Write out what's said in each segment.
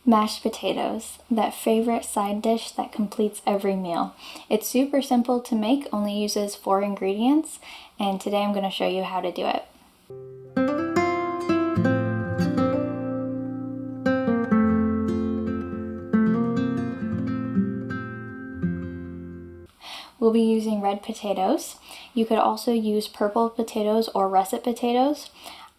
Mashed potatoes, that favorite side dish that completes every meal. It's super simple to make, only uses 4 ingredients, and today I'm going to show you how to do it. We'll be using red potatoes. You could also use purple potatoes or russet potatoes.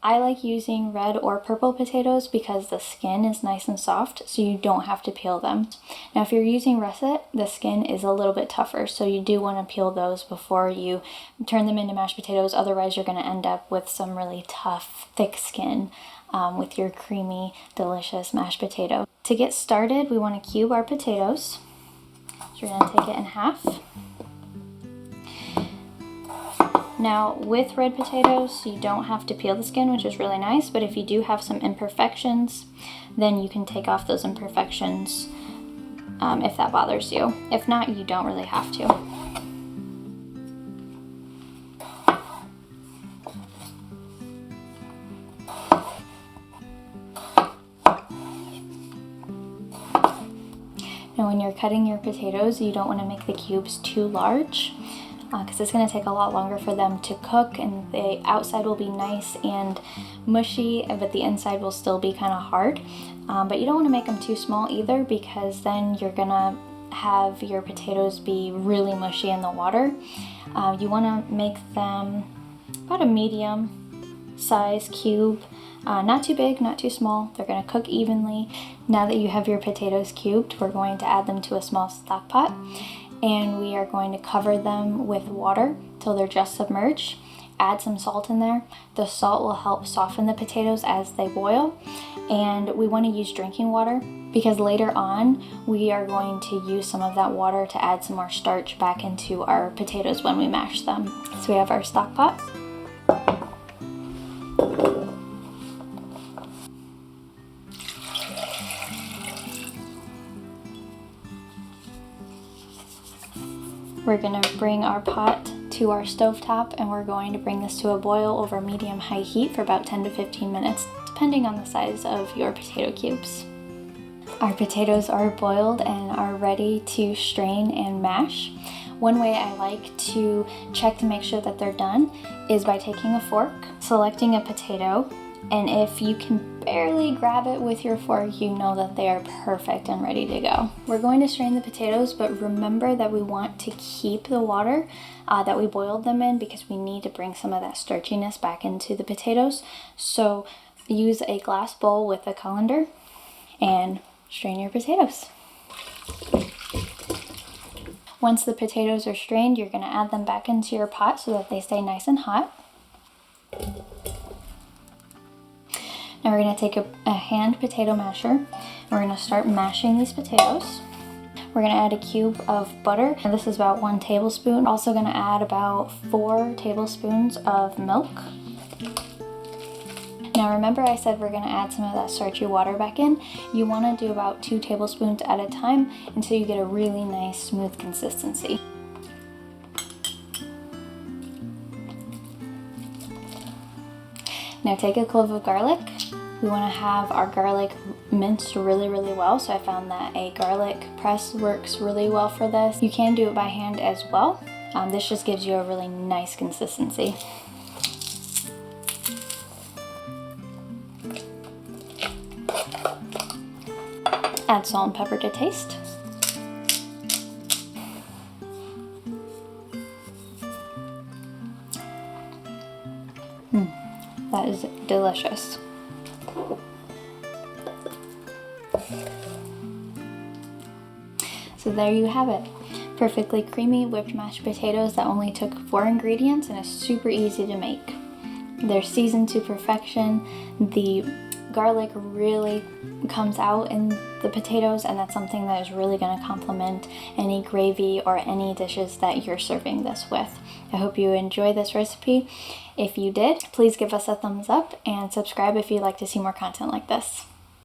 I like using red or purple potatoes because the skin is nice and soft, so you don't have to peel them. Now if you're using russet, the skin is a little bit tougher, so you do want to peel those before you turn them into mashed potatoes. Otherwise you're going to end up with some really tough, thick skin with your creamy, delicious mashed potato. To get started, we want to cube our potatoes. So we're going to take it in half. Now with red potatoes, you don't have to peel the skin, which is really nice, but if you do have some imperfections, then you can take off those imperfections if that bothers you. If not, you don't really have to. Now when you're cutting your potatoes, you don't want to make the cubes too large, because it's going to take a lot longer for them to cook, and the outside will be nice and mushy, but the inside will still be kind of hard. But you don't want to make them too small either, because then you're going to have your potatoes be really mushy in the water. You want to make them about a medium size cube, not too big, not too small. They're going to cook evenly. Now that you have your potatoes cubed, we're going to add them to a small stock pot. And we are going to cover them with water till they're just submerged. Add some salt in there. The salt will help soften the potatoes as they boil. And we want to use drinking water because later on we are going to use some of that water to add some more starch back into our potatoes when we mash them. So we have our stock pot. We're going to bring our pot to our stovetop, and we're going to bring this to a boil over medium-high heat for about 10 to 15 minutes, depending on the size of your potato cubes. Our potatoes are boiled and are ready to strain and mash. One way I like to check to make sure that they're done is by taking a fork, selecting a potato, and if you can barely grab it with your fork, you know that they are perfect and ready to go. We're going to strain the potatoes, but remember that we want to keep the water that we boiled them in, because we need to bring some of that starchiness back into the potatoes. So use a glass bowl with a colander and strain your potatoes. Once the potatoes are strained, you're going to add them back into your pot so that they stay nice and hot. Now we're going to take a hand potato masher. We're going to start mashing these potatoes. We're going to add a cube of butter, and this is about 1 tablespoon. Also going to add about 4 tablespoons of milk. Now remember I said we're going to add some of that starchy water back in. You want to do about 2 tablespoons at a time until you get a really nice smooth consistency. Now take a clove of garlic. We want to have our garlic minced really well, so I found that a garlic press works really well for this. You can do it by hand as well. This just gives you a really nice consistency. Add salt and pepper to taste. That is delicious. So there you have it. Perfectly creamy whipped mashed potatoes that only took 4 ingredients and is super easy to make. They're seasoned to perfection. The garlic really comes out in the potatoes, and that's something that is really going to complement any gravy or any dishes that you're serving this with. I hope you enjoy this recipe. If you did, please give us a thumbs up and subscribe if you'd like to see more content like this.